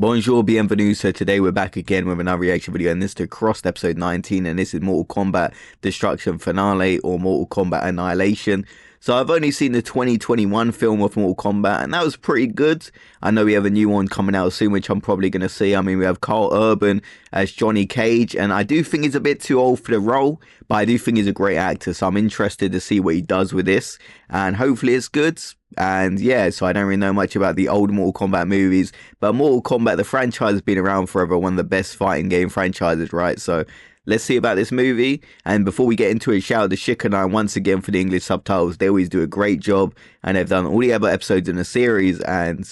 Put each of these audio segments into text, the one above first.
Bonjour, bienvenue. So today we're back again with another reaction video, and this is to Crossed episode 19, and this is Mortal Kombat Destruction Finale or Mortal Kombat Annihilation. So I've only seen the 2021 film of Mortal Kombat, and that was pretty good. I know we have a new one coming out soon, which I'm probably going to see. I mean, we have Carl Urban as Johnny Cage, and I do think he's a bit too old for the role, but I do think he's a great actor, so I'm interested to see what he does with this, and hopefully it's good. And yeah, so I don't really know much about the old Mortal Kombat movies, but Mortal Kombat, the franchise, has been around forever, one of the best fighting game franchises, right? So let's see about this movie. And before we get into it, shout out to Shikana once again for the English subtitles. They always do a great job, and they've done all the other episodes in the series, and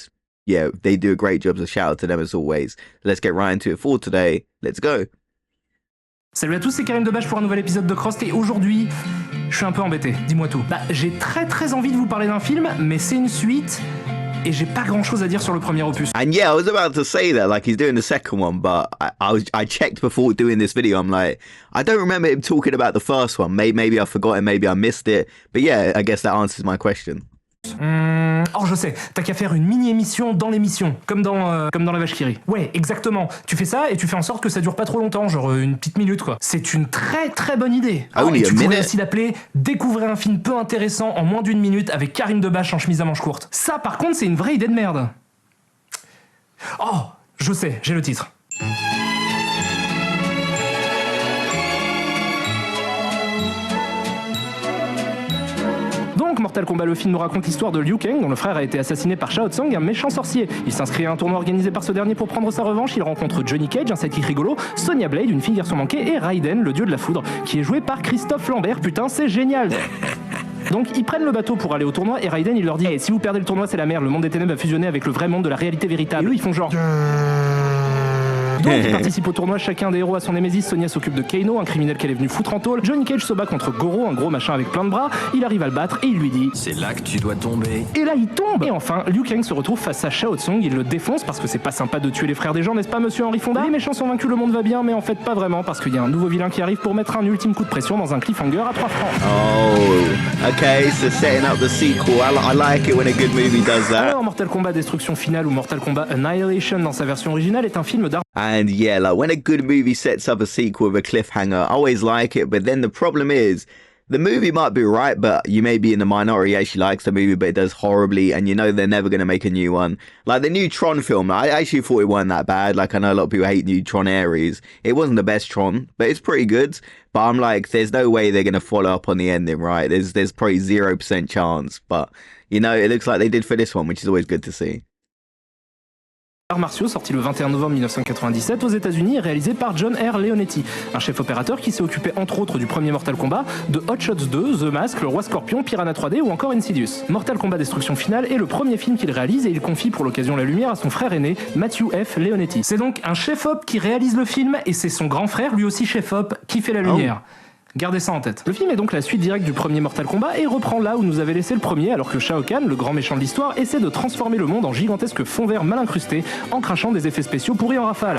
yeah, they do a great job, so shout out to them as always. Let's get right into it for today. Let's go. Salut à tous, c'est Karim Debache pour un nouvel épisode de Crossed, et aujourd'hui, je suis un peu embêté, dis-moi tout. J'ai très envie de vous parler d'un film, mais c'est une suite, et j'ai pas grand chose à dire sur le premier opus. And yeah, I was about to say that, like, he's doing the second one, but I checked before doing this video. I'm like, I don't remember him talking about the first one. Maybe I forgot it, maybe I missed it. But yeah, I guess that answers my question. Oh, je sais, t'as qu'à faire une mini-émission dans l'émission, comme dans La Vache qui rit. Ouais, exactement. Tu fais ça et tu fais en sorte que ça dure pas trop longtemps, genre une petite minute, quoi. C'est une très bonne idée. Only Et a tu pourrais minute? aussi l'appeler « Découvrez un film peu intéressant en moins d'une minute avec Karim Debache en chemise à manches courtes ». Ça, par contre, c'est une vraie idée de merde. Oh, je sais, j'ai le titre. Donc, Mortal Kombat, le film nous raconte l'histoire de Liu Kang, dont le frère a été assassiné par Shao Tsung, un méchant sorcier. Il s'inscrit à un tournoi organisé par ce dernier pour prendre sa revanche. Il rencontre Johnny Cage, un sidekick rigolo, Sonya Blade, une fille garçon manquée, et Raiden, le dieu de la foudre, qui est joué par Christophe Lambert. Putain, c'est génial. Donc ils prennent le bateau pour aller au tournoi, et Raiden il leur dit hey, si vous perdez le tournoi c'est la merde, le monde des ténèbres va fusionner avec le vrai monde de la réalité véritable. Et eux ils font genre... Donc ils participent au tournoi, chacun des héros a son némésis. Sonya s'occupe de Kano, un criminel qu'elle est venue foutre en tôle. Johnny Cage se bat contre Goro, un gros machin avec plein de bras. Il arrive à le battre et il lui dit c'est là que tu dois tomber. Et là il tombe. Et enfin Liu Kang se retrouve face à Shao Tsung. Il le défonce parce que c'est pas sympa de tuer les frères des gens, n'est-ce pas monsieur Henry Fonda? Les méchants sont vaincus, le monde va bien, mais en fait pas vraiment, parce qu'il y a un nouveau vilain qui arrive pour mettre un ultime coup de pression dans un cliffhanger à 3 francs. Oh, okay, so setting up the sequel. I like it when a good movie does that. Alors Mortal Kombat Destruction Finale ou Mortal Kombat Annihilation dans sa version originale est un film d'art. And yeah, like when a good movie sets up a sequel with a cliffhanger, I always like it. But then the problem is, the movie might be right, but you may be in the minority who actually likes the movie, but it does horribly, and you know they're never going to make a new one. Like the new Tron film, I actually thought it wasn't that bad. Like I know a lot of people hate new Tron Ares. It wasn't the best Tron, but it's pretty good. But I'm like, there's no way they're going to follow up on the ending, right? There's probably 0% chance. But, you know, it looks like they did for this one, which is always good to see. Arts martiaux sorti le 21 novembre 1997 aux États-Unis et réalisé par John R. Leonetti, un chef opérateur qui s'est occupé entre autres du premier Mortal Kombat, de Hot Shots 2, The Mask, Le Roi Scorpion, Piranha 3D ou encore Insidious. Mortal Kombat Destruction Finale est le premier film qu'il réalise et il confie pour l'occasion la lumière à son frère aîné, Matthew F. Leonetti. C'est donc un chef-op qui réalise le film et c'est son grand frère, lui aussi chef-op, qui fait la lumière. Gardez ça en tête. Le film est donc la suite directe du premier Mortal Kombat et reprend là où nous avait laissé le premier, alors que Shao Kahn, le grand méchant de l'histoire, essaie de transformer le monde en gigantesque fond vert mal incrusté en crachant des effets spéciaux pourris en rafale.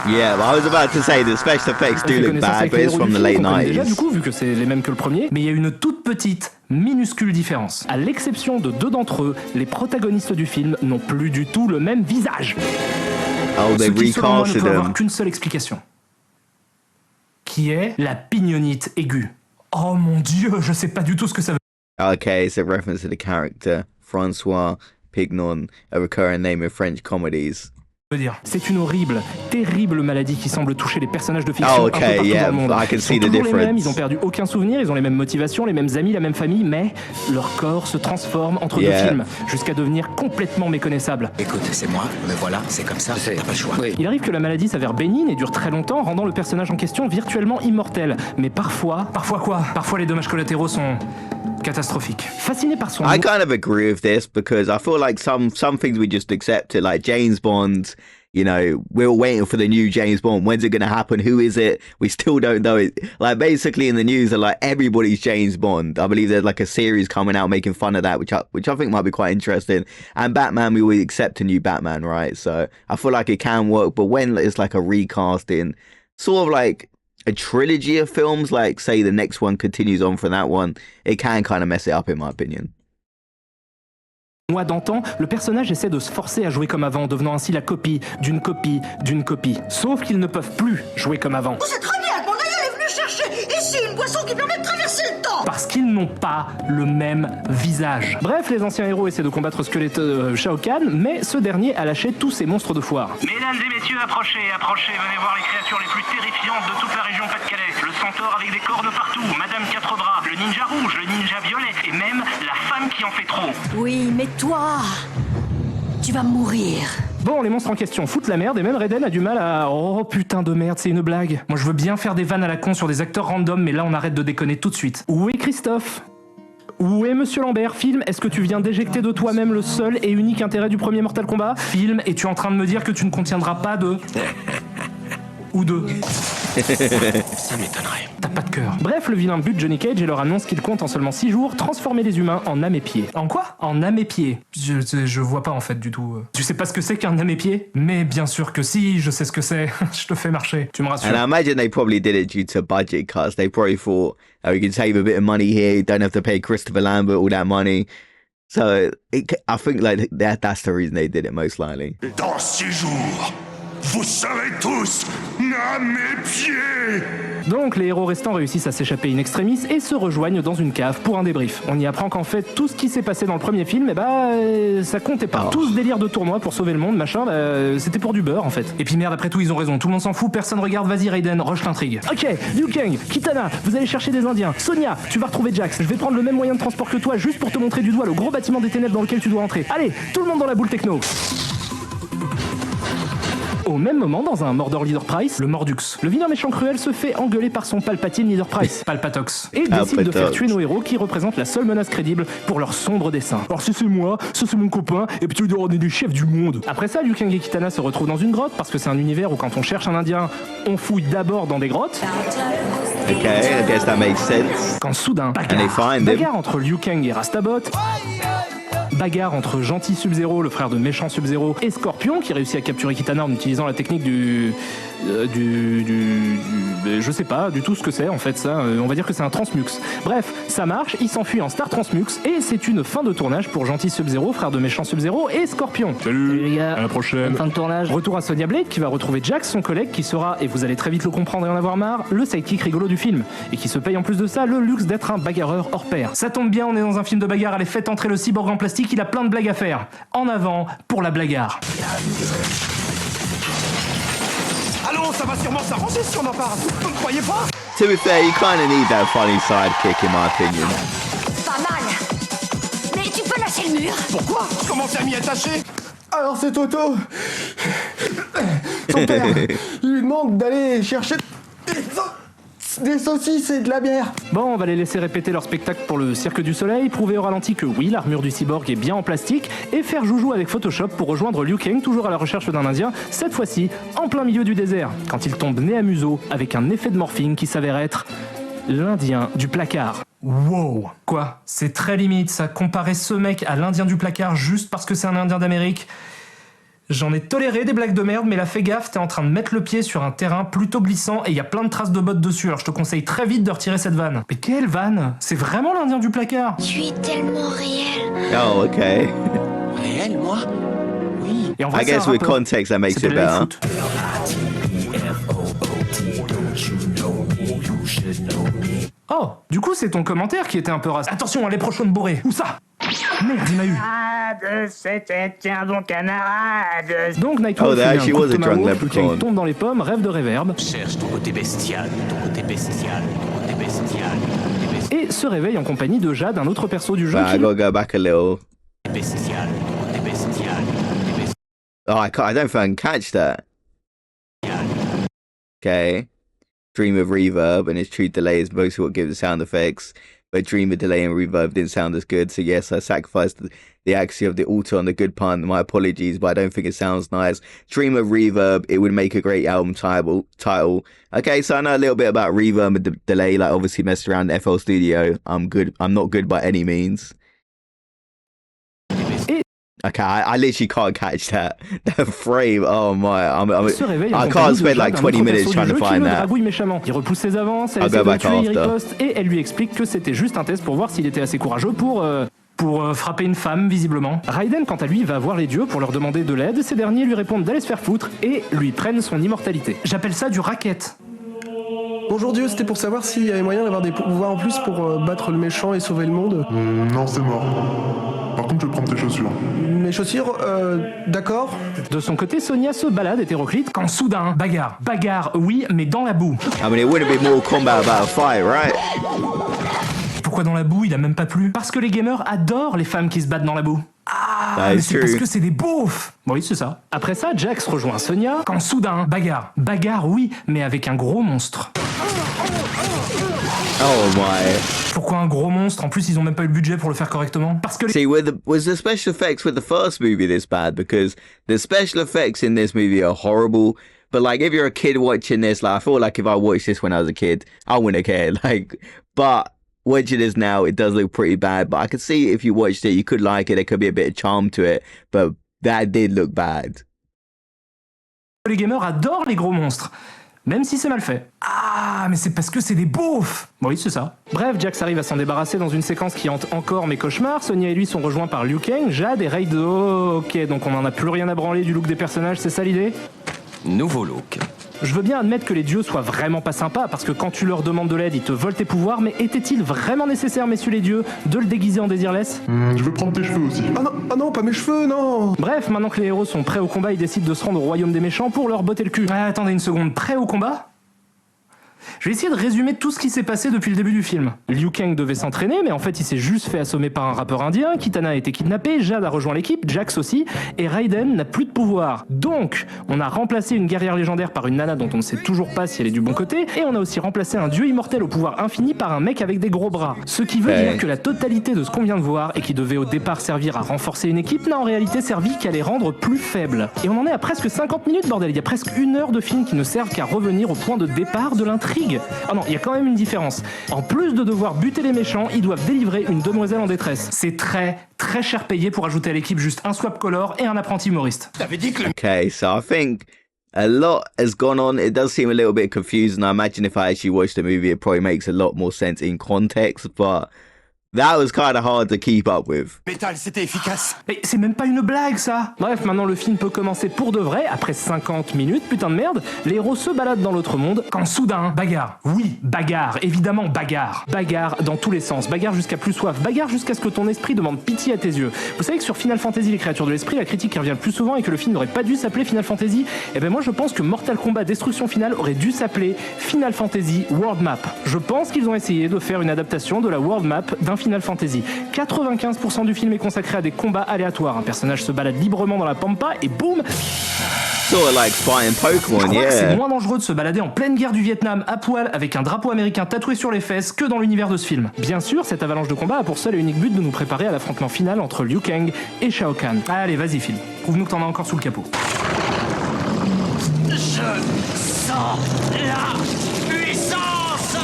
Yeah, well, I was about to say the special effects do look bad, but it's from the late 90s. Déjà, du coup, vu que c'est les mêmes que le premier, mais il y a une toute petite, minuscule différence. À l'exception de 2 d'entre eux, les protagonistes du film n'ont plus du tout le même visage. Oh, they Ce qui, selon moi, ne recasted peut avoir them. qu'une seule explication. Qui est la pignonite aiguë. Oh mon dieu, je sais pas du tout ce que ça veut Okay, it's a reference to the character Francois Pignon, a recurring name in French comedies. dire. C'est une horrible, terrible maladie qui semble toucher les personnages de fiction Oh, un peu okay, partout yeah, dans le monde. I can Ils see sont the toujours les mêmes, difference. ils ont perdu aucun souvenir, ils ont les mêmes motivations, les mêmes amis, la même famille, mais leur corps se transforme entre Yeah. deux films, jusqu'à devenir complètement méconnaissable. Écoute, c'est moi, me voilà, c'est comme ça, t'as pas le choix. Oui. Il arrive que la maladie s'avère bénigne et dure très longtemps, rendant le personnage en question virtuellement immortel. Mais parfois... Parfois quoi? Parfois les dommages collatéraux sont... catastrophique. Fasciné par son I kind of agree with this because I feel like some things we just accepted, like James Bond. You know, we're waiting for the new James Bond. When's it going to happen? Who is it? We still don't know it. Like basically in the news are like everybody's James Bond. I believe there's like a series coming out making fun of that, which I think might be quite interesting. And Batman, we always accept a new Batman, right? So I feel like it can work. But when it's like a recasting, sort of like a trilogy of films, like say the next one continues on from that one, it can kind of mess it up in my opinion. Moi d'antan, le personnage essaie de se forcer à jouer comme avant, devenant ainsi la copie d'une copie d'une copie. Sauf qu'ils ne peuvent plus jouer comme avant. C'est très bien, mon aïeul est venu chercher ici une boisson qui permet de traverser le temps. Parce qu'ils n'ont pas le même visage. Bref, les anciens héros essaient de combattre Shao Kahn, mais ce dernier a lâché tous ses monstres de foire. Mesdames et messieurs, approchez, approchez, venez voir les créatures les plus terrifiantes de toute la région Pas-de-Calais. Le centaure avec des cornes partout, Madame Quatre Bras, le ninja rouge, le ninja violet, et même la femme qui en fait trop. Oui, mais toi, tu vas mourir. Bon, les monstres en question foutent la merde et même Raiden a du mal à... Oh putain de merde, c'est une blague. Moi je veux bien faire des vannes à la con sur des acteurs random, mais là on arrête de déconner tout de suite. Où est Christophe ? Où est Monsieur Lambert? Film, est-ce que tu viens d'éjecter de toi-même le seul et unique intérêt du premier Mortal Kombat? Film, es-tu en train de me dire que tu ne contiendras pas de... ou de... Ça m'étonnerait. T'as pas de cœur. Bref, le vilain bute Johnny Cage et leur annonce qu'il compte en seulement 6 jours transformer les humains en amépiés. En quoi? En amépiés. Je vois pas en fait du tout. Tu sais pas ce que c'est qu'un amépié? Mais bien sûr que si, je sais ce que c'est. Je te fais marcher. Tu me rassures. And I imagine they probably did it due to budget cuts. They probably thought, oh, we can save a bit of money here. You don't have to pay Christopher Lambert all that money. So I think like that's the reason they did it most likely. Dans 6 jours, vous serez tous à mes pieds. Donc les héros restants réussissent à s'échapper in extremis et se rejoignent dans une cave pour un débrief. On y apprend qu'en fait tout ce qui s'est passé dans le premier film, ça comptait pas. Tout ce délire de tournoi pour sauver le monde, machin, c'était pour du beurre en fait. Et puis merde, après tout ils ont raison, tout le monde s'en fout, personne regarde, vas-y Raiden, rush l'intrigue. Ok, Liu Kang, Kitana, vous allez chercher des Indiens. Sonia, tu vas retrouver Jax. Je vais prendre le même moyen de transport que toi juste pour te montrer du doigt le gros bâtiment des ténèbres dans lequel tu dois entrer. Allez, tout le monde dans la boule techno. Au même moment, dans un Mordor Leader Price, le Mordux, le vilain méchant cruel se fait engueuler par son Palpatine Leader Price, Palpatox, et décide de faire tuer nos héros qui représentent la seule menace crédible pour leur sombre dessein. Alors si c'est moi, ça c'est mon copain, et puis on est des chefs du monde. Après ça, Liu Kang et Kitana se retrouvent dans une grotte, parce que c'est un univers où quand on cherche un indien, on fouille d'abord dans des grottes. Okay, I guess that makes sense. Quand soudain, bagarre entre Liu Kang et Rastabot, bagarre entre gentil Sub-Zero, le frère de méchant Sub-Zero, et Scorpion, qui réussit à capturer Kitana en utilisant la technique du je sais pas du tout ce que c'est en fait ça, on va dire que c'est un transmux. Bref, ça marche, il s'enfuit en Star Transmux, et c'est une fin de tournage pour gentil Sub-Zero, frère de méchant Sub-Zero, et Scorpion. Salut les gars, à la prochaine. Fin de tournage. Retour à Sonya Blade, qui va retrouver Jax, son collègue, qui sera, et vous allez très vite le comprendre et en avoir marre, le sidekick rigolo du film, et qui se paye en plus de ça le luxe d'être un bagarreur hors pair. Ça tombe bien, on est dans un film de bagarre, allez faites entrer le cyborg en plastique, il a plein de blagues à faire. En avant pour la blagarre. Allons, ça va sûrement s'arranger si on en parle. Vous ne croyez pas? To be fair, you kind of need that funny sidekick in my opinion. Pas mal. Mais tu peux lâcher le mur. Pourquoi? Je commence à m'y attacher. Alors c'est Toto. Son père, il lui demande d'aller chercher des saucisses et de la bière. Bon, on va les laisser répéter leur spectacle pour le Cirque du Soleil, prouver au ralenti que oui, l'armure du cyborg est bien en plastique, et faire joujou avec Photoshop pour rejoindre Liu Kang, toujours à la recherche d'un Indien, cette fois-ci en plein milieu du désert, quand il tombe nez à museau avec un effet de morphine qui s'avère être l'Indien du placard. Wow. Quoi? C'est très limite ça, comparer ce mec à l'Indien du placard juste parce que c'est un Indien d'Amérique. J'en ai toléré des blagues de merde, mais là fais gaffe, t'es en train de mettre le pied sur un terrain plutôt glissant et il y a plein de traces de bottes dessus, alors je te conseille très vite de retirer cette vanne. Mais quelle vanne? C'est vraiment l'Indien du placard? Tu es tellement réel. Oh, okay. Réel, moi? Oui. Et en vrai, I guess with context that makes it better. Oh, du coup c'est ton commentaire qui était un peu race. Attention, les prochaines bourrées. Où ça? Merde, il m'a eu. C'était un bon camarade. Donc Nightwolf qui tombe dans les pommes, rêve de réverb. Cherche ton côté bestial, ton côté bestial, ton côté bestial, ton côté et se réveille en compagnie de Jade, un autre perso du jeu. I gotta go back a little. bestial, ton côté bestial, ton côté bestial. Oh, I don't think I can catch that. Okay. Dream of reverb and its true delay is mostly what gives the sound effects. But Dream of delay and reverb didn't sound as good, so yes, I sacrificed the accuracy of the auto on the good part. My apologies, but I don't think it sounds nice. Dream of reverb, it would make a great album title. Okay, so I know a little bit about reverb and delay, like obviously messed around in FL Studio. I'm not good by any means. Okay, I literally can't catch that frame. Oh my, I can't spend like 20 minutes trying to find that. Il repousse ses avances, elle essaie de le tuer, il riposte, et elle lui explique que c'était juste un test pour voir s'il était assez courageux pour pour frapper une femme, visiblement. Raiden, quant à lui, va voir les dieux pour leur demander de l'aide. Ces derniers lui répondent d'aller se faire foutre et lui prennent son immortalité. J'appelle ça du racket. Bonjour Dieu, c'était pour savoir s'il y avait moyen d'avoir des pouvoirs en plus pour battre le méchant et sauver le monde. Non, c'est mort. Par contre, je vais prendre tes chaussures. Mes chaussures, d'accord. De son côté, Sonya se balade hétéroclite quand soudain, bagarre. Bagarre, oui, mais dans la boue. I mean, it wouldn't be Mortal Kombat about a fight, right? Pourquoi dans la boue, il a même pas plu? Parce que les gamers adorent les femmes qui se battent dans la boue. Ah, mais c'est parce que c'est des beaufs. Oui, c'est ça. Après ça, Jax rejoint Sonya quand soudain, bagarre. Bagarre, oui, mais avec un gros monstre. Oh my. Pourquoi un gros monstre? En plus, ils ont même pas eu le budget pour le faire correctement. Parce que les... See, was the special effects with the first movie this bad? Because the special effects in this movie are horrible. But like, if you're a kid watching this, like, I feel like if I watched this when I was a kid, I wouldn't care. Like, but watching this now, it does look pretty bad. But I could see if you watched it, you could like it. There could be a bit of charm to it. But that did look bad. Les gamers adorent les gros monstres. Même si c'est mal fait. Ah, mais c'est parce que c'est des beaufs. Oui, c'est ça. Bref, Jax arrive à s'en débarrasser dans une séquence qui hante encore mes cauchemars. Sonya et lui sont rejoints par Liu Kang, Jade et Raiden. Oh, ok, donc on en a plus rien à branler du look des personnages, c'est ça l'idée? Nouveau look. Je veux bien admettre que les dieux soient vraiment pas sympas, parce que quand tu leur demandes de l'aide, ils te volent tes pouvoirs, mais était-il vraiment nécessaire, messieurs les dieux, de le déguiser en Désirless? Je veux prendre tes cheveux aussi. Ah non, pas mes cheveux, non. Bref, maintenant que les héros sont prêts au combat, ils décident de se rendre au royaume des méchants pour leur botter le cul. Ah, attendez une seconde, prêts au combat? Je vais essayer de résumer tout ce qui s'est passé depuis le début du film. Liu Kang devait s'entraîner, mais en fait il s'est juste fait assommer par un rappeur indien, Kitana a été kidnappé, Jade a rejoint l'équipe, Jax aussi, et Raiden n'a plus de pouvoir. Donc, on a remplacé une guerrière légendaire par une nana dont on ne sait toujours pas si elle est du bon côté, et on a aussi remplacé un dieu immortel au pouvoir infini par un mec avec des gros bras. Ce qui veut dire que la totalité de ce qu'on vient de voir, et qui devait au départ servir à renforcer une équipe, n'a en réalité servi qu'à les rendre plus faibles. Et on en est à presque 50 minutes, bordel, il y a presque 1 heure de film qui ne servent qu'à revenir au point de départ de l'intrigue. Ah non, il y a quand même une différence. En plus de devoir buter les méchants, ils doivent délivrer une demoiselle en détresse. C'est très cher payé pour ajouter à l'équipe juste un swap color et un apprenti humoriste. T'avais dit que le... Okay, so I think a lot has gone on. It does seem a little bit confusing. I imagine if I actually watched the movie, it probably makes a lot more sense in context, but that was kind of hard to keep up with. métal, c'était efficace. Mais c'est même pas une blague, ça! Bref, maintenant le film peut commencer pour de vrai, après 50 minutes, putain de merde, les héros se baladent dans l'autre monde, quand soudain, bagarre. Oui, bagarre, évidemment bagarre. Bagarre dans tous les sens, bagarre jusqu'à plus soif, bagarre jusqu'à ce que ton esprit demande pitié à tes yeux. Vous savez que sur Final Fantasy, les créatures de l'esprit, la critique qui revient le plus souvent et que le film n'aurait pas dû s'appeler Final Fantasy, eh ben moi je pense que Mortal Kombat Destruction Finale aurait dû s'appeler Final Fantasy World Map. Je pense qu'ils ont essayé de faire une adaptation de la World Map d'un Final Fantasy. 95% du film est consacré à des combats aléatoires. Un personnage se balade librement dans la pampa et boum! Sort of like fighting Pokemon, Je crois que c'est yeah. moins dangereux de se balader en pleine guerre du Vietnam à poil avec un drapeau américain tatoué sur les fesses que dans l'univers de ce film. Bien sûr, cette avalanche de combat a pour seul et unique but de nous préparer à l'affrontement final entre Liu Kang et Shao Kahn. Allez, vas-y Phil, prouve-nous que t'en as encore sous le capot. Je sens la puissance.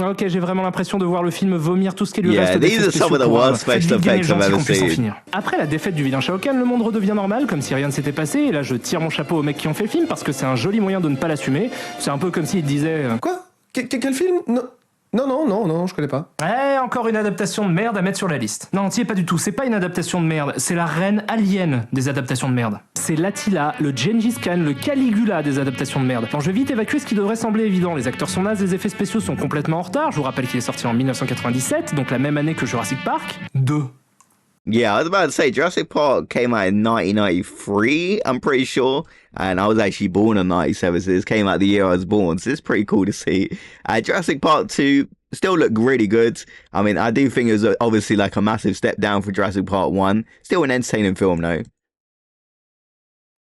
Ok, j'ai vraiment l'impression de voir le film vomir tout ce qui lui Yeah, reste these d'effets are some spéciaux of the pour worst cette special vie gagnée effects I've gentille ever qu'on puisse en seen. finir. Après la défaite du vilain Shao Kahn, le monde redevient normal, comme si rien ne s'était passé, et là je tire mon chapeau aux mecs qui ont fait le film, parce que c'est un joli moyen de ne pas l'assumer. C'est un peu comme s'ils disaient... Quoi? Quel film? Non, je connais pas. Encore une adaptation de merde à mettre sur la liste. Non, t'y es pas du tout, c'est pas une adaptation de merde, c'est la reine alien des adaptations de merde. C'est l'Attila, le Gengis Khan, le Caligula des adaptations de merde. Bon, je vais vite évacuer ce qui devrait sembler évident. Les acteurs sont nazes, les effets spéciaux sont complètement en retard. Je vous rappelle qu'il est sorti en 1997, donc la même année que Jurassic Park 2. Yeah, I was about to say Jurassic Park came out in 1993, I'm pretty sure, and I was actually born in 97, so this came out the year I was born, so it's pretty cool to see. Jurassic Park 2 still looked really good. I mean, I do think it was obviously like a massive step down for Jurassic Park 1. Still an entertaining film though.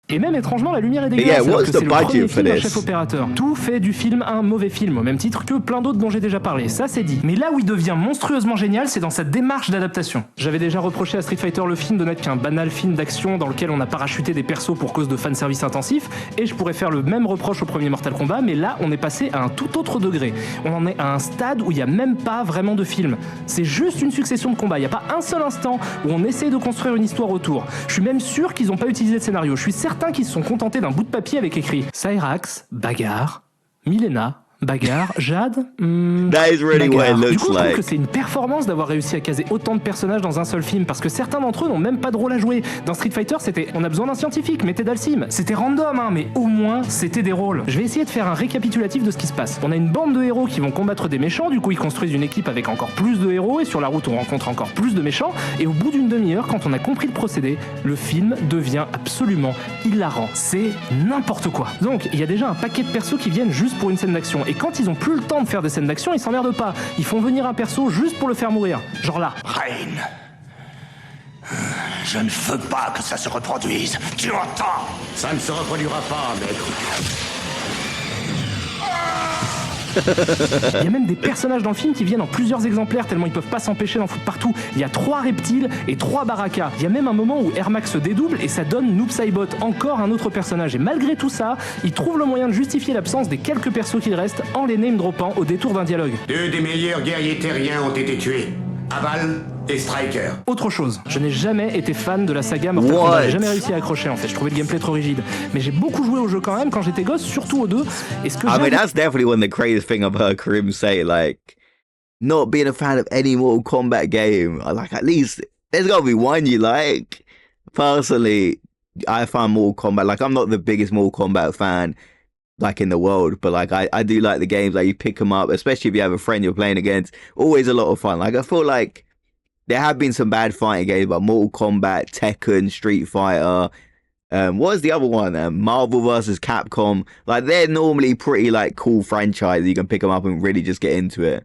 Et même étrangement, la lumière est dégueulasse, Yeah, alors what's que the c'est le budget premier for film d'un this? chef opérateur. Tout fait du film un mauvais film, au même titre que plein d'autres dont j'ai déjà parlé, ça c'est dit. Mais là où il devient monstrueusement génial, c'est dans sa démarche d'adaptation. J'avais déjà reproché à Street Fighter le film de n'être qu'un banal film d'action dans lequel on a parachuté des persos pour cause de fanservice intensif, et je pourrais faire le même reproche au premier Mortal Kombat, mais là on est passé à un tout autre degré. On en est à un stade où il n'y a même pas vraiment de film. C'est juste une succession de combats, il n'y a pas un seul instant où on essaie de construire une histoire autour. Je suis même sûr qu'ils n'ont pas utilisé de scénario, je suis certain qu'ils se sont contentés d'un bout de papier avec écrit Cyrax, bagarre, Milena, bagarre, Jade, That is really what it bagarre. Du looks coup, je trouve like. que c'est une performance d'avoir réussi à caser autant de personnages dans un seul film, parce que certains d'entre eux n'ont même pas de rôle à jouer. Dans Street Fighter, c'était on a besoin d'un scientifique, mettez Dalsim. C'était random, hein, mais au moins c'était des rôles. Je vais essayer de faire un récapitulatif de ce qui se passe. On a une bande de héros qui vont combattre des méchants, du coup ils construisent une équipe avec encore plus de héros, et sur la route on rencontre encore plus de méchants, et au bout d'une demi-heure, quand on a compris le procédé, le film devient absolument hilarant. C'est n'importe quoi. Donc, il y a déjà un paquet de persos qui viennent juste pour une scène d'action, et quand ils ont plus le temps de faire des scènes d'action, ils s'emmerdent pas. Ils font venir un perso juste pour le faire mourir. Genre là. Rain, je ne veux pas que ça se reproduise. Tu entends? Ça ne se reproduira pas, maître. Il y a même des personnages dans le film qui viennent en plusieurs exemplaires tellement ils peuvent pas s'empêcher d'en foutre partout. Il y a 3 reptiles et 3 Baraka. Il y a même un moment où Ermac se dédouble et ça donne Noob Saibot, encore un autre personnage. Et malgré tout ça, il trouve le moyen de justifier l'absence des quelques persos qu'il reste en les name droppant au détour d'un dialogue. 2 des meilleurs guerriers terriens ont été tués. Aval et Striker. Autre chose, je n'ai jamais été fan de la saga Mortal Kombat, j'ai jamais réussi à accrocher en fait, je trouvais le gameplay trop rigide. Mais j'ai beaucoup joué au jeu quand même quand j'étais gosse, surtout au 2. Et ce que I mean, j'aime... that's definitely one of the craziest thing I've heard Karim say. Like, not being a fan of any Mortal Kombat game. Like, at least there's got to be one you like. Personally, I find Mortal Kombat, like, I'm not the biggest Mortal Kombat fan, like, in the world, but like, I do like the games. Like, you pick them up, especially if you have a friend you're playing against. Always a lot of fun. Like, I feel like there have been some bad fighting games, but Mortal Kombat, Tekken, Street Fighter. What was the other one? Marvel vs. Capcom. Like, they're normally pretty, like, cool franchises. You can pick them up and really just get into it.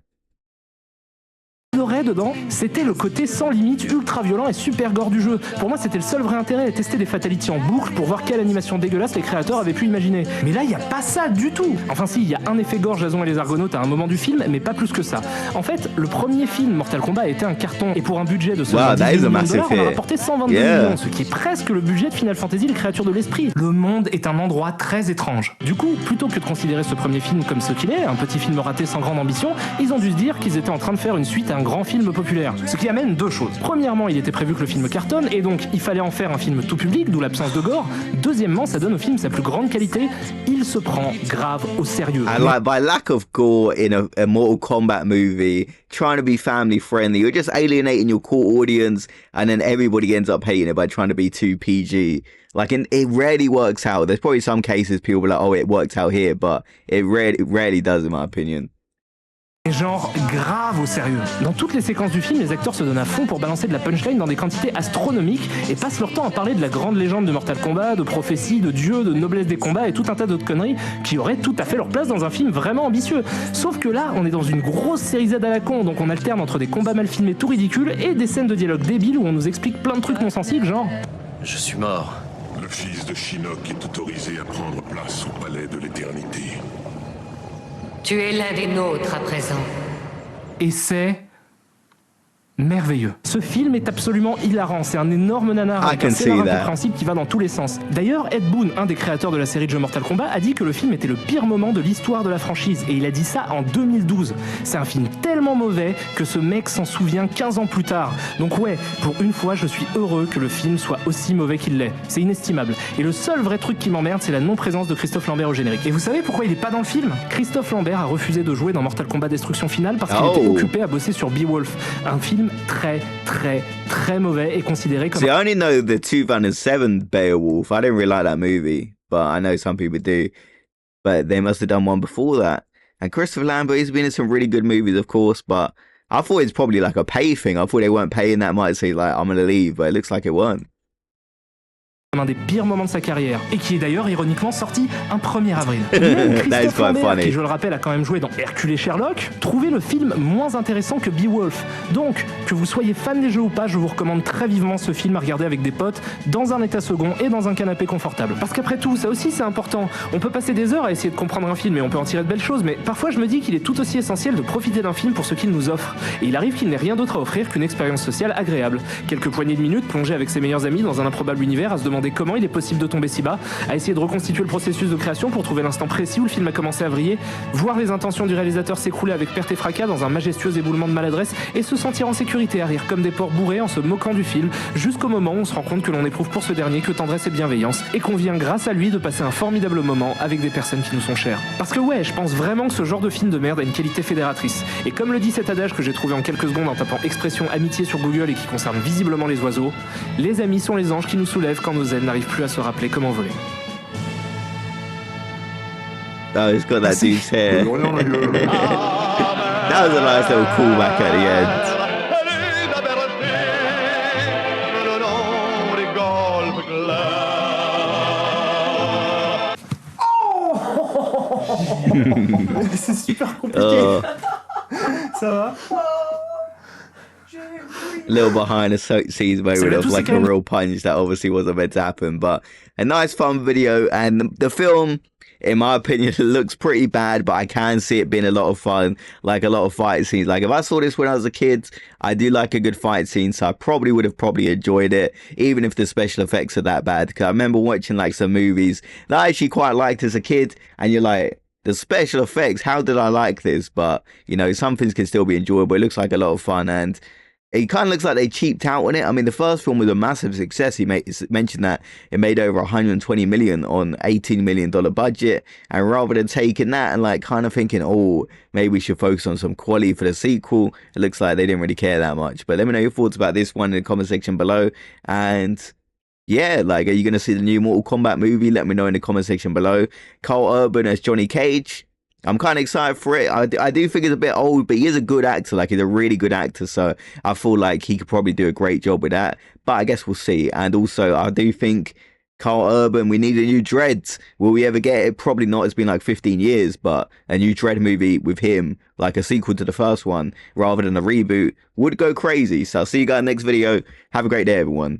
J'adorais dedans, c'était le côté sans limite, ultra violent et super gore du jeu. Pour moi, c'était le seul vrai intérêt, à tester des fatalities en boucle pour voir quelle animation dégueulasse les créateurs avaient pu imaginer. Mais là, il n'y a pas ça du tout. Enfin si, il y a un effet gore Jason et les Argonautes à un moment du film, mais pas plus que ça. En fait, le premier film Mortal Kombat a été un carton, et pour un budget de seulement 18 millions de dollars, on a rapporté 122 millions, ce qui est presque le budget de Final Fantasy, les créatures de l'esprit. Le monde est un endroit très étrange. Du coup, plutôt que de considérer ce premier film comme ce qu'il est, un petit film raté sans grande ambition, ils ont dû se dire qu'ils étaient en train de faire une suite à un grand film populaire. Ce qui amène 2 choses. Premièrement, il était prévu que le film cartonne, et donc il fallait en faire un film tout public, d'où l'absence de gore. Deuxièmement, ça donne au film sa plus grande qualité, il se prend grave au sérieux. And like, by lack of gore in a Mortal Kombat movie, trying to be family friendly, you're just alienating your core audience, and then everybody ends up hating it by trying to be too PG. Like, it rarely works out. There's probably some cases people are like, oh, it worked out here, but it rarely does, in my opinion. Et genre grave au sérieux. Dans toutes les séquences du film, les acteurs se donnent à fond pour balancer de la punchline dans des quantités astronomiques et passent leur temps à parler de la grande légende de Mortal Kombat, de prophétie, de dieu, de noblesse des combats et tout un tas d'autres conneries qui auraient tout à fait leur place dans un film vraiment ambitieux. Sauf que là, on est dans une grosse série Z à la con, donc on alterne entre des combats mal filmés tout ridicules et des scènes de dialogue débiles où on nous explique plein de trucs non sensibles, genre... Je suis mort. Le fils de Shinnok est autorisé à prendre place au palais de l'éternité. Tu es l'un des nôtres à présent. Et c'est... merveilleux. Ce film est absolument hilarant, c'est un énorme nanar avec un scénario incompréhensible qui va dans tous les sens. D'ailleurs, Ed Boon, un des créateurs de la série de jeux Mortal Kombat, a dit que le film était le pire moment de l'histoire de la franchise, et il a dit ça en 2012. C'est un film tellement mauvais que ce mec s'en souvient 15 ans plus tard. Donc ouais, pour une fois, je suis heureux que le film soit aussi mauvais qu'il l'est. C'est inestimable. Et le seul vrai truc qui m'emmerde, c'est la non-présence de Christophe Lambert au générique. Et vous savez pourquoi il est pas dans le film ? Christophe Lambert a refusé de jouer dans Mortal Kombat Destruction Finale parce qu'il était occupé à bosser sur Beowulf, un film très mauvais et considéré comme... See, I only know the 2007 Beowulf. I didn't really like that movie, but I know some people do. But they must have done one before that. And Christopher Lambert, he's been in some really good movies, of course, but I thought it's probably like a pay thing. I thought they weren't paying that much, so he's like, I'm going to leave, but it looks like it weren't. Un des pires moments de sa carrière, et qui est d'ailleurs ironiquement sorti un 1er avril. Même Christophe Lambert, qui je le rappelle a quand même joué dans Hercule et Sherlock, trouvait le film moins intéressant que Beowulf. Donc, que vous soyez fan des jeux ou pas, je vous recommande très vivement ce film à regarder avec des potes, dans un état second et dans un canapé confortable. Parce qu'après tout, ça aussi c'est important. On peut passer des heures à essayer de comprendre un film et on peut en tirer de belles choses, mais parfois je me dis qu'il est tout aussi essentiel de profiter d'un film pour ce qu'il nous offre. Et il arrive qu'il n'ait rien d'autre à offrir qu'une expérience sociale agréable. Quelques poignées de minutes plongées avec ses meilleurs amis dans un improbable univers à se demander demandé comment il est possible de tomber si bas, à essayer de reconstituer le processus de création pour trouver l'instant précis où le film a commencé à vriller, voir les intentions du réalisateur s'écrouler avec perte et fracas dans un majestueux éboulement de maladresse et se sentir en sécurité à rire comme des porcs bourrés en se moquant du film, jusqu'au moment où on se rend compte que l'on éprouve pour ce dernier que tendresse et bienveillance et qu'on vient grâce à lui de passer un formidable moment avec des personnes qui nous sont chères. Parce que ouais, je pense vraiment que ce genre de film de merde a une qualité fédératrice. Et comme le dit cet adage que j'ai trouvé en quelques secondes en tapant expression amitié sur Google et qui concerne visiblement les oiseaux, les amis sont les anges qui nous soulèvent quand nos ailes n'arrivent plus à se rappeler comment voler. Oh, it's got that dude's hair. That was a nice little callback at the end. C'est super compliqué. Ça va? Little behind the scenes moment of like a real punch that obviously wasn't meant to happen, but a nice fun video. And the film, in my opinion, looks pretty bad, but I can see it being a lot of fun, like a lot of fight scenes. Like if I saw this when I was a kid, I do like a good fight scene, so I probably would have enjoyed it, even if the special effects are that bad. Because I remember watching like some movies that I actually quite liked as a kid, and you're like, the special effects, how did I like this? But, you know, some things can still be enjoyable. It looks like a lot of fun, and it kind of looks like they cheaped out on it. I mean, the first film was a massive success. He mentioned that it made over 120 million on $18 million budget. And rather than taking that and like kind of thinking, oh, maybe we should focus on some quality for the sequel, it looks like they didn't really care that much. But let me know your thoughts about this one in the comment section below. And yeah, like, are you going to see the new Mortal Kombat movie? Let me know in the comment section below. Carl Urban as Johnny Cage. I'm kind of excited for it. I do think it's a bit old, but he is a good actor. Like, he's a really good actor. So I feel like he could probably do a great job with that. But I guess we'll see. And also, I do think Carl Urban, we need a new Dredd. Will we ever get it? Probably not. It's been like 15 years. But a new Dredd movie with him, like a sequel to the first one, rather than a reboot, would go crazy. So I'll see you guys next video. Have a great day, everyone.